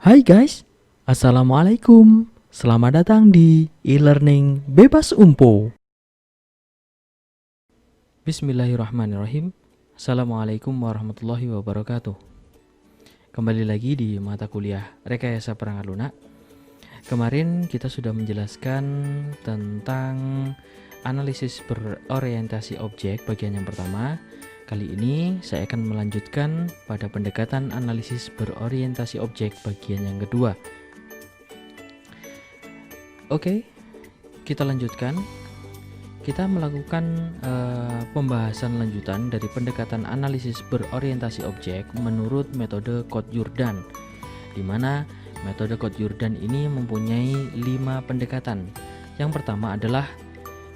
Hai guys, Assalamualaikum. Selamat datang di e-learning bebas umpo. Bismillahirrahmanirrahim. Assalamualaikum warahmatullahi wabarakatuh. Kembali lagi di mata kuliah Rekayasa Perangkat Lunak. Kemarin kita sudah menjelaskan tentang analisis berorientasi objek bagian yang pertama. Kali ini saya akan melanjutkan pada pendekatan analisis berorientasi objek bagian yang kedua. Oke, kita lanjutkan. Kita melakukan pembahasan lanjutan dari pendekatan analisis berorientasi objek menurut metode Koth-Jordan, di mana metode Koth-Jordan ini mempunyai 5 pendekatan. Yang pertama adalah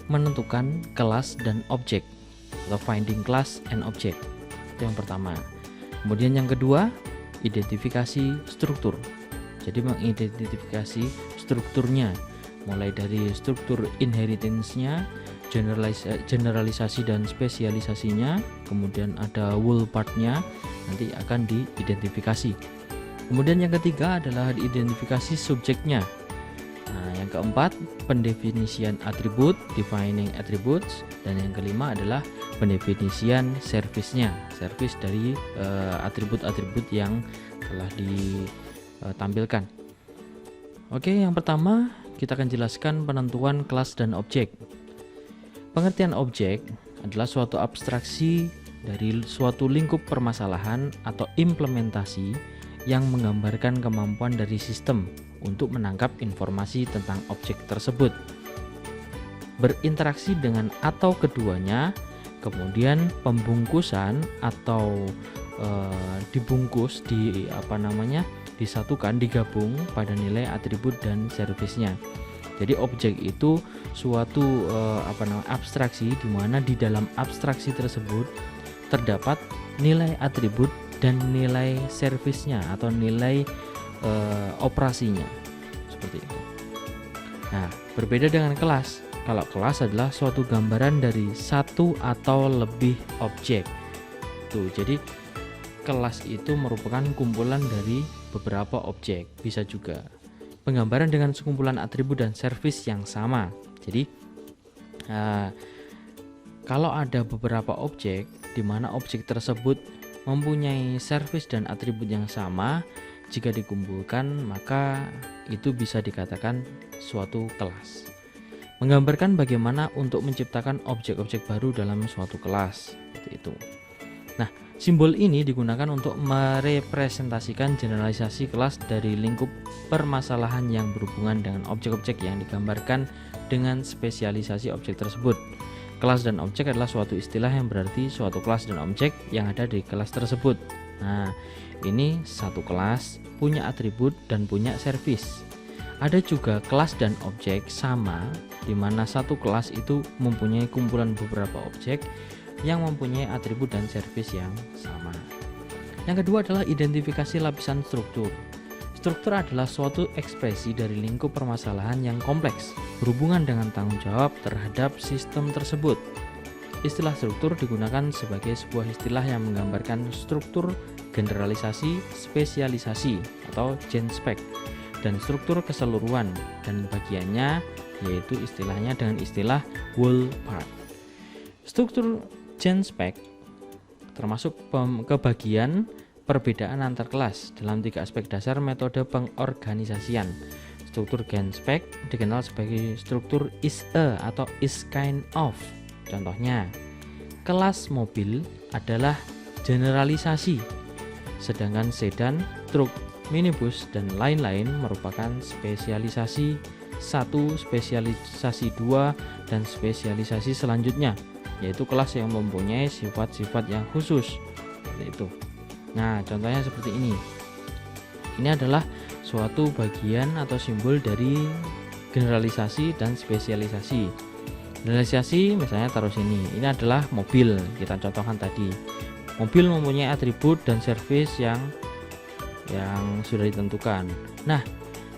menentukan kelas dan objek, atau finding class and object. Itu yang pertama. Kemudian yang kedua, identifikasi struktur. Jadi mengidentifikasi strukturnya, mulai dari struktur inheritance-nya, generalisasi dan spesialisasinya, kemudian ada whole part-nya, nanti akan diidentifikasi. Kemudian yang ketiga adalah identifikasi subjeknya. Nah, yang keempat, pendefinisian atribut, defining attributes, dan yang kelima adalah pendefinisian service-nya, service dari atribut-atribut yang telah ditampilkan. Oke, yang pertama kita akan jelaskan penentuan kelas dan objek. Pengertian objek adalah suatu abstraksi dari suatu lingkup permasalahan atau implementasi yang menggambarkan kemampuan dari sistem untuk menangkap informasi tentang objek tersebut, berinteraksi dengan atau keduanya, kemudian pembungkusan atau dibungkus disatukan, digabung pada nilai atribut dan servisnya. Jadi objek itu suatu abstraksi di mana di dalam abstraksi tersebut terdapat nilai atribut dan nilai servisnya atau nilai operasinya, seperti itu. Nah, berbeda dengan kelas. Kalau kelas adalah suatu gambaran dari satu atau lebih objek. Tuh, jadi kelas itu merupakan kumpulan dari beberapa objek. Bisa juga penggambaran dengan sekumpulan atribut dan servis yang sama. Jadi kalau ada beberapa objek di mana objek tersebut mempunyai servis dan atribut yang sama, jika dikumpulkan maka itu bisa dikatakan suatu kelas. Menggambarkan bagaimana untuk menciptakan objek-objek baru dalam suatu kelas, seperti itu. Nah, simbol ini digunakan untuk merepresentasikan generalisasi kelas dari lingkup permasalahan yang berhubungan dengan objek-objek yang digambarkan dengan spesialisasi objek tersebut. Kelas dan objek adalah suatu istilah yang berarti suatu kelas dan objek yang ada di kelas tersebut. Nah, ini satu kelas punya atribut dan punya servis. Ada juga kelas dan objek sama, di mana satu kelas itu mempunyai kumpulan beberapa objek yang mempunyai atribut dan servis yang sama. Yang kedua adalah identifikasi lapisan struktur. Struktur adalah suatu ekspresi dari lingkup permasalahan yang kompleks, berhubungan dengan tanggung jawab terhadap sistem tersebut. Istilah struktur digunakan sebagai sebuah istilah yang menggambarkan struktur generalisasi, spesialisasi atau genspek, dan struktur keseluruhan dan bagiannya, yaitu istilahnya dengan istilah whole part. Struktur genspek termasuk kebagian perbedaan antar kelas dalam 3 aspek dasar metode pengorganisasian. Struktur genspek dikenal sebagai struktur is a atau is kind of. Contohnya, kelas mobil adalah generalisasi, sedangkan sedan, truk, minibus, dan lain-lain merupakan spesialisasi 1, spesialisasi 2, dan spesialisasi selanjutnya, yaitu kelas yang mempunyai sifat-sifat yang khusus. Seperti itu. Nah, contohnya seperti ini. Ini adalah suatu bagian atau simbol dari generalisasi dan spesialisasi. Generalisasi misalnya taruh sini. Ini adalah mobil, kita contohkan tadi. Mobil mempunyai atribut dan servis yang sudah ditentukan. Nah,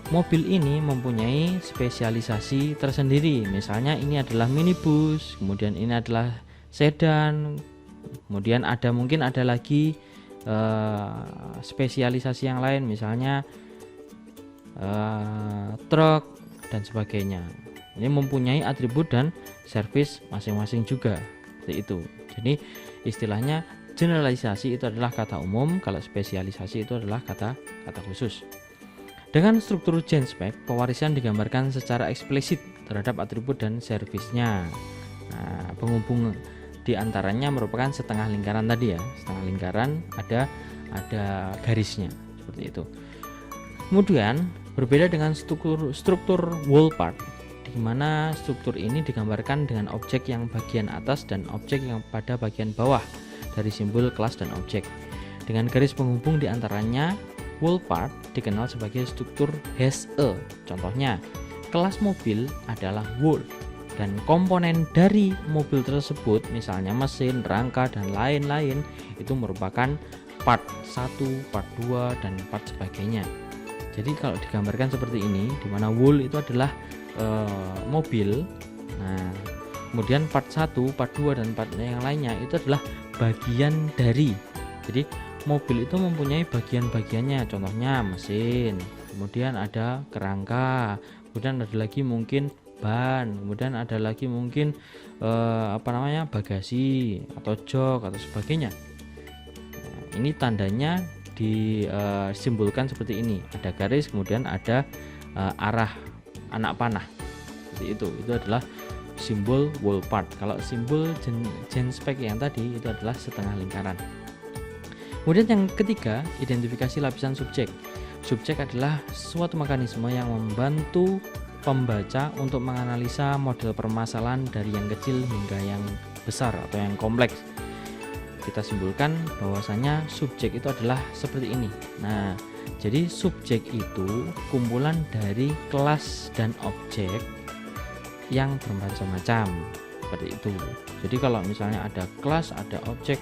mobil ini mempunyai spesialisasi tersendiri. Misalnya ini adalah minibus, kemudian ini adalah sedan, kemudian mungkin ada lagi spesialisasi yang lain, misalnya truk dan sebagainya. Ini mempunyai atribut dan servis masing-masing juga, seperti itu. Jadi istilahnya generalisasi itu adalah kata umum, kalau spesialisasi itu adalah kata khusus. Dengan struktur GenSpec, pewarisan digambarkan secara eksplisit terhadap atribut dan servisnya. Nah, penghubung di antaranya merupakan setengah lingkaran tadi ya. Setengah lingkaran ada garisnya, seperti itu. Kemudian berbeda dengan struktur whole part, di mana struktur ini digambarkan dengan objek yang bagian atas dan objek yang pada bagian bawah dari simbol kelas dan objek. Dengan garis penghubung di antaranya, whole part dikenal sebagai struktur HSE. Contohnya, kelas mobil adalah whole dan komponen dari mobil tersebut, misalnya mesin, rangka dan lain-lain, itu merupakan part 1, part 2 dan part sebagainya. Jadi kalau digambarkan seperti ini, di mana whole itu adalah mobil. Nah, kemudian part 1, part 2 dan part yang lainnya itu adalah bagian dari. Jadi mobil itu mempunyai bagian-bagiannya, contohnya mesin, kemudian ada kerangka, kemudian ada lagi mungkin ban, kemudian ada lagi mungkin bagasi atau jok atau sebagainya. Nah, ini tandanya disimbolkan seperti ini, ada garis kemudian ada arah anak panah, seperti itu adalah simbol whole part. Kalau simbol GenSpec yang tadi itu adalah setengah lingkaran. Kemudian yang ketiga, identifikasi lapisan subjek. Subjek adalah suatu mekanisme yang membantu pembaca untuk menganalisa model permasalahan dari yang kecil hingga yang besar atau yang kompleks. Kita simpulkan bahwasanya subjek itu adalah seperti ini. Nah, jadi subjek itu kumpulan dari kelas dan objek yang bermacam-macam, seperti itu. Jadi kalau misalnya ada kelas, ada objek,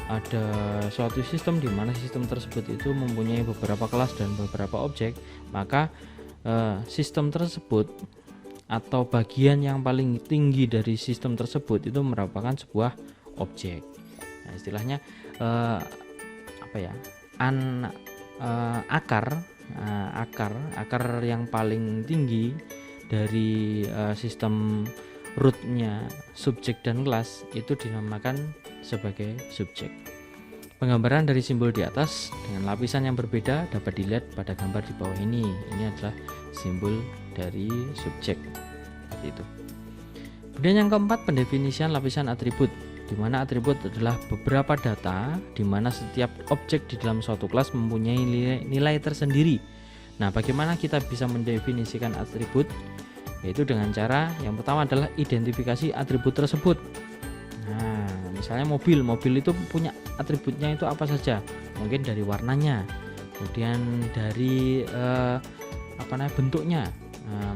ada suatu sistem di mana sistem tersebut itu mempunyai beberapa kelas dan beberapa objek, maka sistem tersebut atau bagian yang paling tinggi dari sistem tersebut itu merupakan sebuah objek. Nah, istilahnya akar yang paling tinggi dari sistem rootnya subjek dan kelas itu dinamakan sebagai subjek. Penggambaran dari simbol di atas dengan lapisan yang berbeda dapat dilihat pada gambar di bawah ini. Ini adalah simbol dari subjek, seperti itu. Kemudian yang keempat, pendefinisian lapisan atribut, di mana atribut adalah beberapa data di mana setiap objek di dalam suatu kelas mempunyai nilai tersendiri. Nah, bagaimana kita bisa mendefinisikan atribut? Yaitu dengan cara yang pertama adalah identifikasi atribut tersebut. Nah, misalnya mobil itu punya atributnya itu apa saja? Mungkin dari warnanya, kemudian dari bentuknya,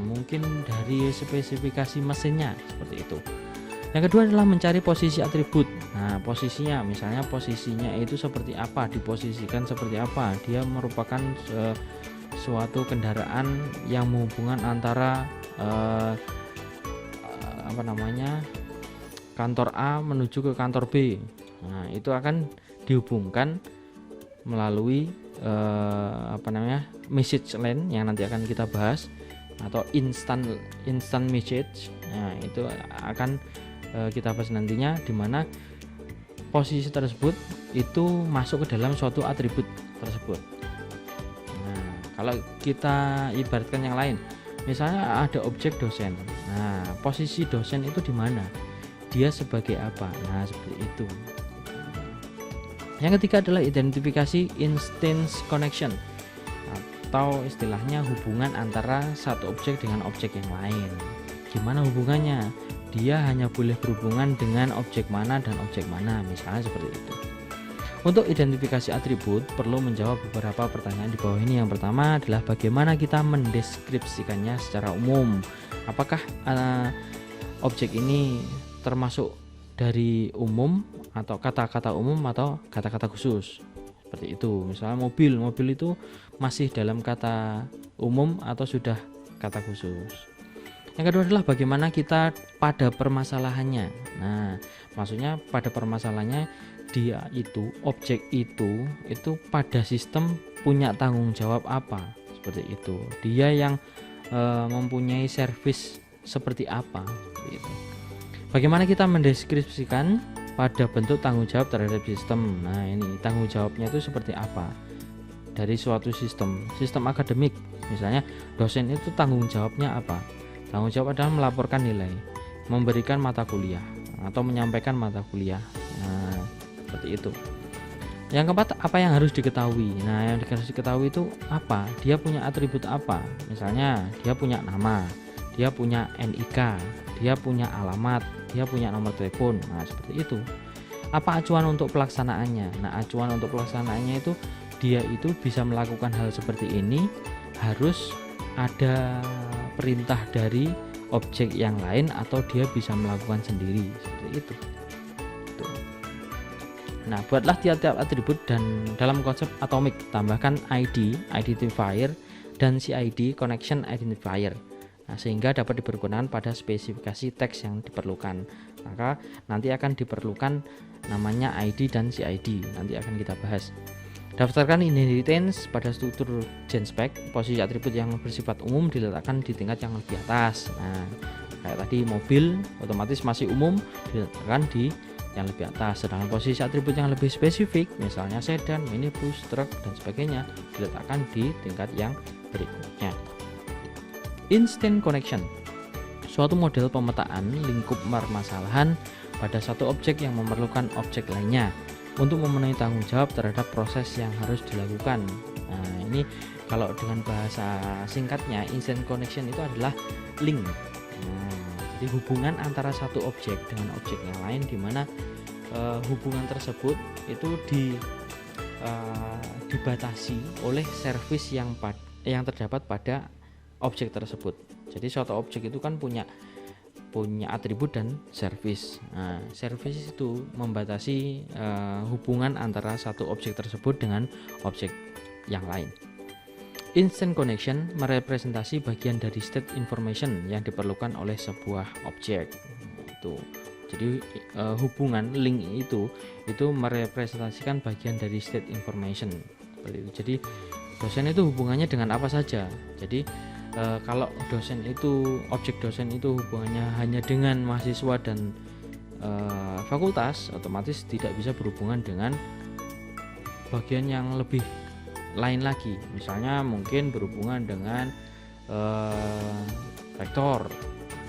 mungkin dari spesifikasi mesinnya, seperti itu. Yang kedua adalah mencari posisi atribut. Nah, posisinya, misalnya posisinya itu seperti apa, diposisikan seperti apa. Dia merupakan suatu kendaraan yang menghubungkan antara kantor A menuju ke kantor B. Nah, itu akan dihubungkan melalui message lane yang nanti akan kita bahas, atau instant message. Nah, itu akan kita bahas nantinya, di mana posisi tersebut itu masuk ke dalam suatu atribut tersebut. Nah, kalau kita ibaratkan yang lain, misalnya ada objek dosen. Nah, posisi dosen itu di mana? Dia sebagai apa? Nah, seperti itu. Yang ketiga adalah identifikasi instance connection, atau istilahnya hubungan antara satu objek dengan objek yang lain. Gimana hubungannya? Dia hanya boleh berhubungan dengan objek mana dan objek mana, misalnya seperti itu. Untuk identifikasi atribut perlu menjawab beberapa pertanyaan di bawah ini. Yang pertama adalah bagaimana kita mendeskripsikannya secara umum. Apakah objek ini termasuk dari umum atau kata-kata umum atau kata-kata khusus. Seperti itu. Misalnya mobil itu masih dalam kata umum atau sudah kata khusus. Yang kedua adalah bagaimana kita pada permasalahannya. Nah, maksudnya pada permasalahannya dia itu, objek itu pada sistem punya tanggung jawab apa, seperti itu. Dia yang mempunyai servis seperti apa, gitu. Bagaimana kita mendeskripsikan pada bentuk tanggung jawab terhadap sistem. Nah, ini tanggung jawabnya itu seperti apa dari suatu sistem akademik. Misalnya dosen itu tanggung jawabnya apa? Tanggung jawab adalah melaporkan nilai, memberikan mata kuliah atau menyampaikan mata kuliah. Nah, seperti itu. Yang keempat, apa yang harus diketahui? Nah, yang harus diketahui itu apa? Dia punya atribut apa? Misalnya dia punya nama, dia punya NIK, dia punya alamat, dia punya nomor telepon. Nah, seperti itu. Apa acuan untuk pelaksanaannya? Nah, acuan untuk pelaksanaannya itu dia itu bisa melakukan hal seperti ini, harus ada perintah dari objek yang lain atau dia bisa melakukan sendiri, seperti itu. Nah, buatlah tiap-tiap atribut dan dalam konsep atomik tambahkan ID identifier dan CID connection identifier. Nah, sehingga dapat dipergunakan pada spesifikasi teks yang diperlukan. Maka nanti akan diperlukan namanya ID dan CID, nanti akan kita bahas. Daftarkan inheritance pada struktur genspec. Posisi atribut yang bersifat umum diletakkan di tingkat yang lebih atas. Nah, kayak tadi mobil otomatis masih umum, diletakkan di yang lebih atas. Sedangkan posisi atribut yang lebih spesifik, misalnya sedan, minibus, truk dan sebagainya, diletakkan di tingkat yang berikutnya. Instant connection, suatu model pemetaan lingkup permasalahan pada satu objek yang memerlukan objek lainnya untuk memenuhi tanggung jawab terhadap proses yang harus dilakukan. Nah, ini kalau dengan bahasa singkatnya, instant connection itu adalah link. Nah, jadi hubungan antara satu objek dengan objek yang lain, di mana hubungan tersebut itu dibatasi oleh servis yang terdapat pada objek tersebut. Jadi suatu objek itu kan punya atribut dan servis. Nah, servis itu membatasi hubungan antara satu objek tersebut dengan objek yang lain. Instant connection merepresentasi bagian dari state information yang diperlukan oleh sebuah objek. Itu. Jadi hubungan link itu merepresentasikan bagian dari state information. Jadi dosen itu hubungannya dengan apa saja. Jadi kalau dosen itu, objek dosen itu hubungannya hanya dengan mahasiswa dan fakultas, otomatis tidak bisa berhubungan dengan bagian yang lebih lain lagi. Misalnya mungkin berhubungan dengan rektor.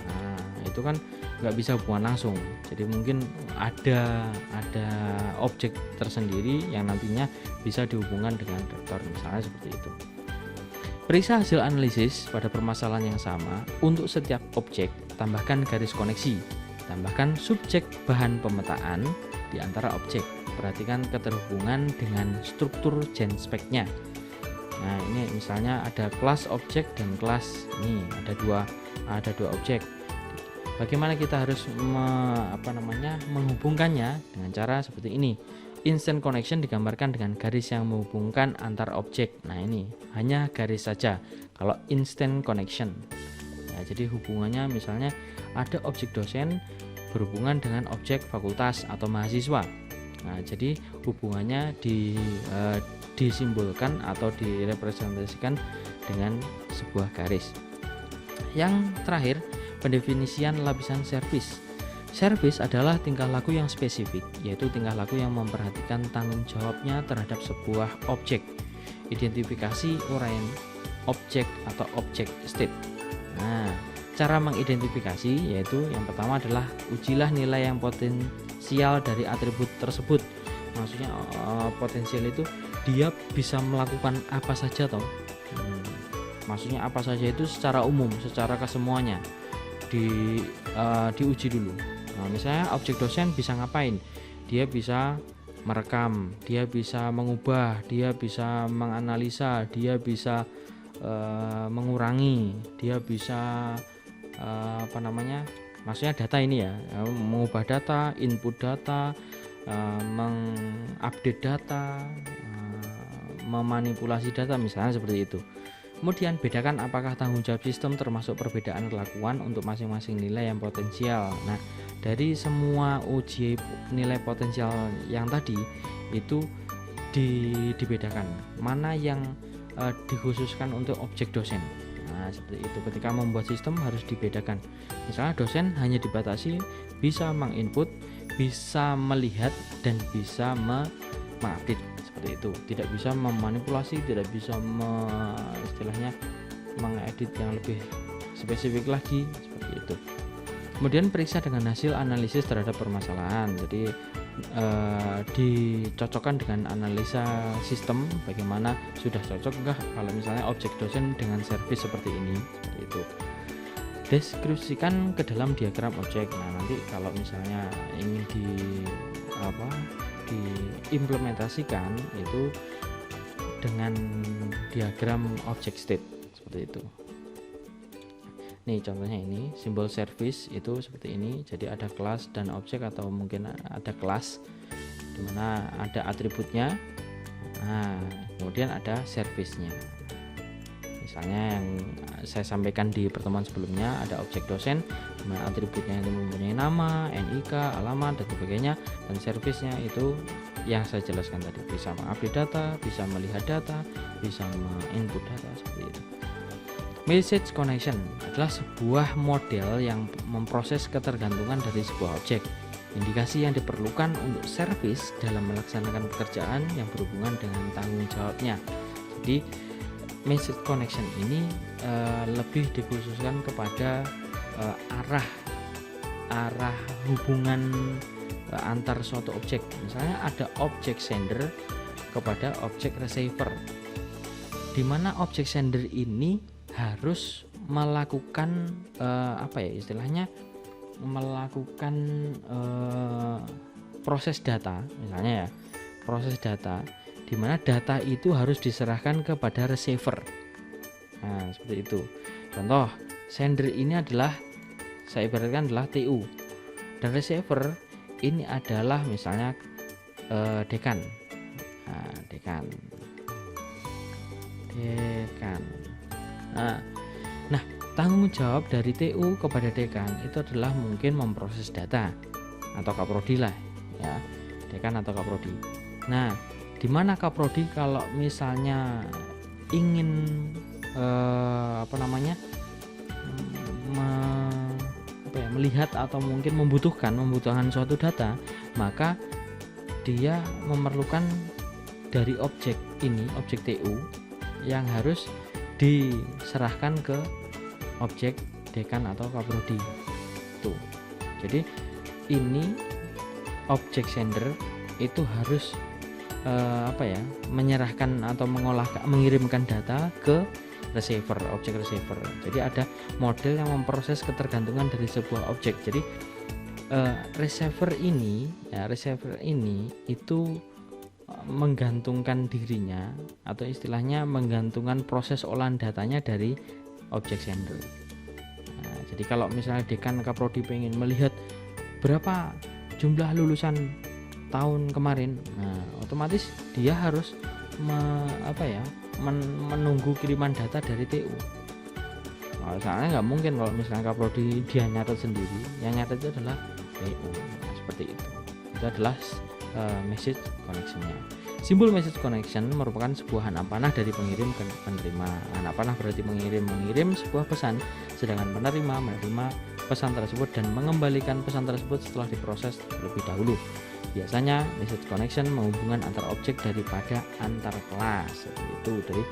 Nah, itu kan nggak bisa hubungan langsung. Jadi mungkin ada objek tersendiri yang nantinya bisa dihubungkan dengan rektor, misalnya seperti itu. Periksa hasil analisis pada permasalahan yang sama. Untuk setiap objek, tambahkan garis koneksi. Tambahkan subjek bahan pemetaan di antara objek. Perhatikan keterhubungan dengan struktur genspec-nya. Nah, ini misalnya ada kelas objek dan kelas. Ini ada dua objek. Bagaimana kita harus menghubungkannya? Dengan cara seperti ini. Instant connection digambarkan dengan garis yang menghubungkan antar objek. Nah, ini hanya garis saja kalau instant connection. Nah, jadi hubungannya misalnya ada objek dosen berhubungan dengan objek fakultas atau mahasiswa. Nah, jadi hubungannya disimbolkan atau direpresentasikan dengan sebuah garis. Yang terakhir, pendefinisian lapisan servis. Servis adalah tingkah laku yang spesifik, yaitu tingkah laku yang memperhatikan tanggung jawabnya terhadap sebuah objek. Identifikasi uraian objek atau objek state. Nah, cara mengidentifikasi yaitu yang pertama adalah ujilah nilai yang potensial dari atribut tersebut. Maksudnya potensial itu dia bisa melakukan apa saja toh. Maksudnya apa saja itu secara umum, secara kesemuanya diuji dulu. Nah, misalnya objek dosen bisa ngapain? Dia bisa merekam, dia bisa mengubah, dia bisa menganalisa, dia bisa mengurangi, dia bisa maksudnya data ini ya, mengubah data, input data, mengupdate data, memanipulasi data misalnya seperti itu. Kemudian bedakan apakah tanggung jawab sistem termasuk perbedaan kelakuan untuk masing-masing nilai yang potensial. Nah, dari semua uji nilai potensial yang tadi itu dibedakan mana yang dikhususkan untuk objek dosen. Nah, seperti itu. Ketika membuat sistem harus dibedakan. Misalnya dosen hanya dibatasi bisa menginput, bisa melihat, dan bisa mengupdate, seperti itu. Tidak bisa memanipulasi, tidak bisa istilahnya mengedit yang lebih spesifik lagi, seperti itu. Kemudian periksa dengan hasil analisis terhadap permasalahan. Jadi dicocokkan dengan analisa sistem, bagaimana sudah cocok enggak kalau misalnya objek dosen dengan servis seperti ini, seperti itu. Deskripsikan ke dalam diagram objek. Nah, nanti kalau misalnya ingin diimplementasikan itu dengan diagram object state, seperti itu. Nih contohnya, ini simbol service itu seperti ini. Jadi ada kelas dan objek, atau mungkin ada kelas dimana ada atributnya. Nah, kemudian ada service-nya. Misalnya yang saya sampaikan di pertemuan sebelumnya, ada objek dosen dimana atributnya itu mempunyai nama, NIK, alamat, dan sebagainya. Dan service-nya itu yang saya jelaskan tadi, bisa mengupdate data, bisa melihat data, bisa menginput data, seperti itu. Message connection adalah sebuah model yang memproses ketergantungan dari sebuah objek. Indikasi yang diperlukan untuk service dalam melaksanakan pekerjaan yang berhubungan dengan tanggung jawabnya. Jadi message connection ini lebih dikhususkan kepada arah hubungan antar suatu objek. Misalnya ada objek sender kepada objek receiver, di mana objek sender ini harus melakukan istilahnya melakukan proses data, misalnya ya, proses data di mana data itu harus diserahkan kepada receiver. Nah, seperti itu. Contoh, sender ini adalah, saya ibaratkan adalah TU, dan receiver ini adalah misalnya dekan. Nah, dekan. Nah, tanggung jawab dari TU kepada dekan itu adalah mungkin memproses data atau kaprodi lah ya, dekan atau kaprodi. Nah, di mana kaprodi kalau misalnya ingin melihat atau mungkin membutuhkan suatu data, maka dia memerlukan dari objek ini, objek TU yang harus diserahkan ke objek dekan atau kaprodi. Tuh. Jadi ini objek sender itu harus menyerahkan atau mengirimkan data ke receiver, objek receiver. Jadi ada model yang memproses ketergantungan dari sebuah objek. Jadi receiver ini itu menggantungkan dirinya, atau istilahnya menggantungkan proses olahan datanya dari objek sender. Nah, jadi kalau misalnya dekan kaprodi pengen melihat berapa jumlah lulusan tahun kemarin, nah otomatis dia harus menunggu kiriman data dari TU. Nah, soalnya nggak mungkin kalau misalnya kaprodi dia nyatet sendiri, yang nyatet itu adalah TU. Nah, seperti itu. Itu adalah message connection-nya. Simbol message connection merupakan sebuah anak panah dari pengirim ke penerima. Anak panah berarti mengirim sebuah pesan, sedangkan penerima menerima pesan tersebut dan mengembalikan pesan tersebut setelah diproses terlebih dahulu. Biasanya message connection menghubungkan antar objek daripada antar kelas. Itu dari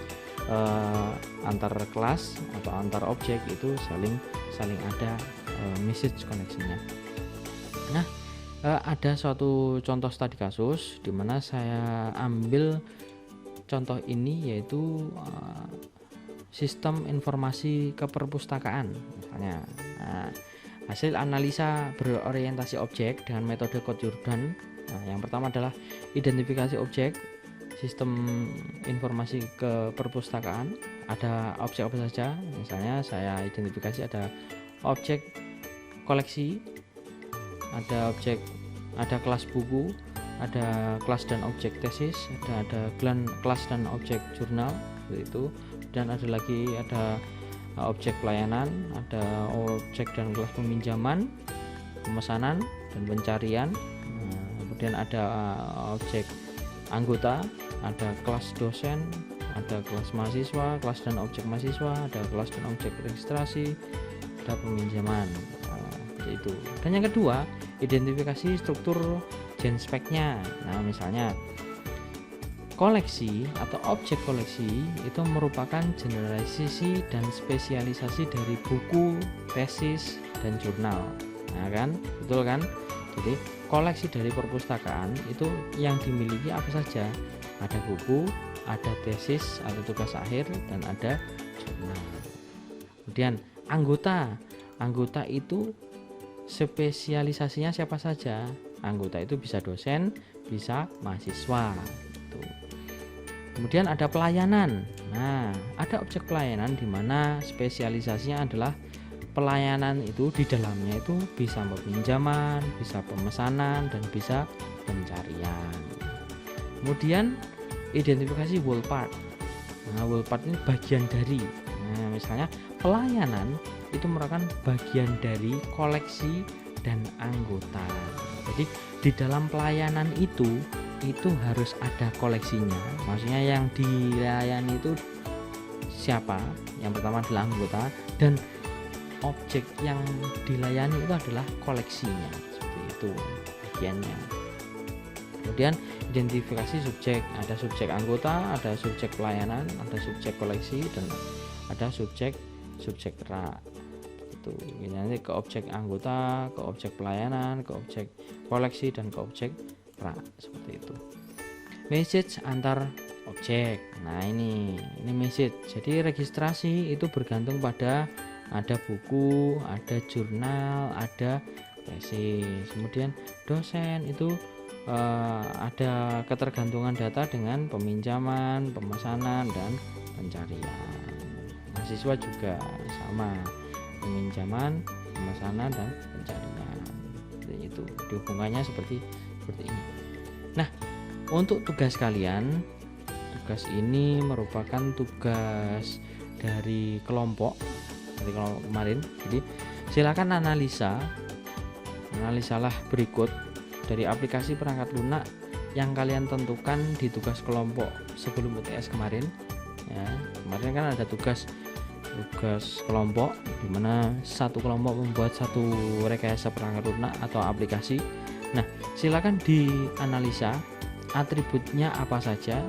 antar kelas atau antar objek itu saling ada message connection-nya. Nah, ada suatu contoh studi kasus di mana saya ambil contoh ini, yaitu sistem informasi keperpustakaan misalnya. Nah, hasil analisa berorientasi objek dengan metode Code-Jordan. Nah, yang pertama adalah identifikasi objek sistem informasi keperpustakaan. Ada objek apa saja? Misalnya saya identifikasi ada objek koleksi, ada kelas buku, ada kelas dan objek tesis, ada kelas dan objek jurnal seperti itu, dan ada objek pelayanan, ada objek dan kelas peminjaman, pemesanan dan pencarian. Kemudian ada objek anggota, ada kelas dosen, ada kelas mahasiswa, kelas dan objek mahasiswa, ada kelas dan objek registrasi, ada peminjaman. Seperti itu. Dan yang kedua, identifikasi struktur genspeknya. Nah, misalnya koleksi atau objek koleksi itu merupakan generalisasi dan spesialisasi dari buku, tesis, dan jurnal. Nah kan, betul kan? Jadi koleksi dari perpustakaan itu yang dimiliki apa saja? Ada buku, ada tesis atau tugas akhir, dan ada jurnal. Kemudian anggota itu spesialisasinya siapa saja? Anggota itu bisa dosen, bisa mahasiswa. Gitu. Kemudian ada pelayanan. Nah, ada objek pelayanan di mana spesialisasinya adalah pelayanan itu di dalamnya itu bisa peminjaman, bisa pemesanan, dan bisa pencarian. Kemudian identifikasi whole part. Nah, whole part ini bagian dari. Nah, misalnya pelayanan itu merupakan bagian dari koleksi dan anggota. Jadi di dalam pelayanan itu harus ada koleksinya. Maksudnya yang dilayani itu siapa? Yang pertama adalah anggota, dan objek yang dilayani itu adalah koleksinya. Seperti itu bagiannya. Kemudian identifikasi subjek, ada subjek anggota, ada subjek pelayanan, ada subjek koleksi, dan ada subjek rak. Itu nanti ke objek anggota, ke objek pelayanan, ke objek koleksi, dan ke objek rak, seperti itu. Message antar objek. Nah, ini message. Jadi registrasi itu bergantung pada ada buku, ada jurnal, ada tesis. Kemudian dosen itu ada ketergantungan data dengan peminjaman, pemesanan, dan pencarian. Mahasiswa juga sama, peminjaman, pemesanan, dan pencarian. Seperti itu. Hubungannya seperti ini. Nah, untuk tugas kalian, tugas ini merupakan tugas dari kelompok kemarin. Jadi silakan analisalah berikut dari aplikasi perangkat lunak yang kalian tentukan di tugas kelompok sebelum UTS kemarin. Ya, kemarin kan ada tugas kelompok di mana satu kelompok membuat satu rekayasa perangkat lunak atau aplikasi. Nah, silakan dianalisa atributnya apa saja,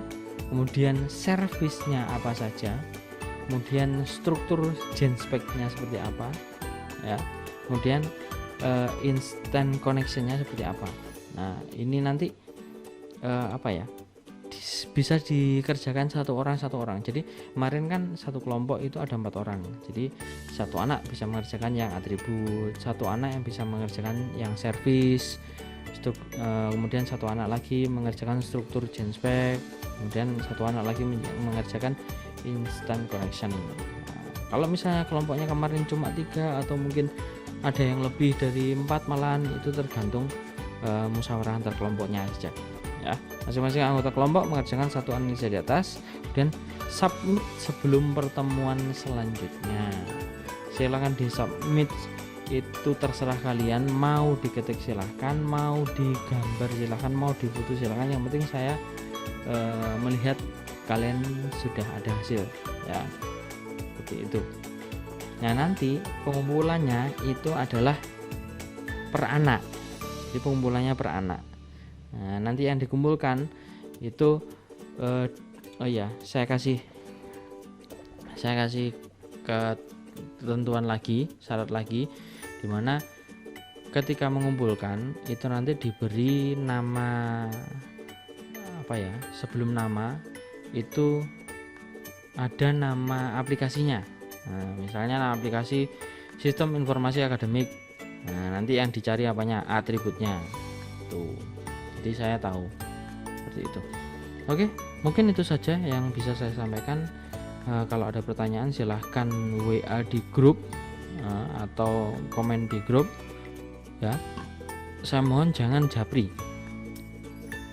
kemudian servisnya apa saja, kemudian struktur genspeknya seperti apa, ya, kemudian instant connectionnya seperti apa. Nah, ini nanti bisa dikerjakan satu orang. Jadi kemarin kan satu kelompok itu ada 4 orang. Jadi satu anak bisa mengerjakan yang atribut, satu anak yang bisa mengerjakan yang servis, kemudian satu anak lagi mengerjakan struktur genspek, kemudian satu anak lagi mengerjakan instant connection. Kalau misalnya kelompoknya kemarin cuma 3 atau mungkin ada yang lebih dari 4 malahan, itu tergantung musyawarah antar kelompoknya saja. Ya, masing-masing anggota kelompok mengerjakan satu analisa di atas, dan submit sebelum pertemuan selanjutnya. Silakan di submit, itu terserah kalian, mau diketik silahkan, mau digambar silahkan, mau difoto silahkan. Yang penting saya melihat kalian sudah ada hasil, ya, seperti itu. Nah, nanti pengumpulannya itu adalah per anak. Jadi pengumpulannya per anak. Nah, nanti yang dikumpulkan itu saya kasih ketentuan lagi, syarat lagi, dimana ketika mengumpulkan itu nanti diberi nama sebelum nama itu ada nama aplikasinya. Nah, misalnya nama aplikasi Sistem Informasi Akademik. Nah, nanti yang dicari apanya? Atributnya. Tuh. Jadi saya tahu seperti itu. Oke, mungkin itu saja yang bisa saya sampaikan. Kalau ada pertanyaan silahkan WA di grup atau komen di grup. ya. Saya mohon jangan japri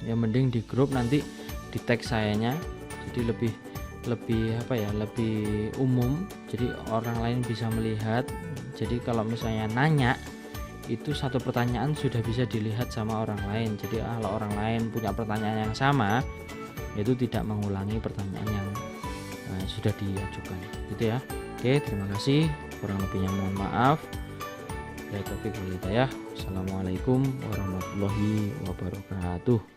ya, mending di grup nanti di tag sayanya, jadi lebih lebih umum, jadi orang lain bisa melihat. Jadi kalau misalnya nanya itu satu pertanyaan sudah bisa dilihat sama orang lain, jadi kalau orang lain punya pertanyaan yang sama itu tidak mengulangi pertanyaan yang sudah diajukan gitu ya. Oke, terima kasih, kurang lebihnya mohon maaf. Ya, taufiq wal hidayah. Assalamualaikum warahmatullahi wabarakatuh.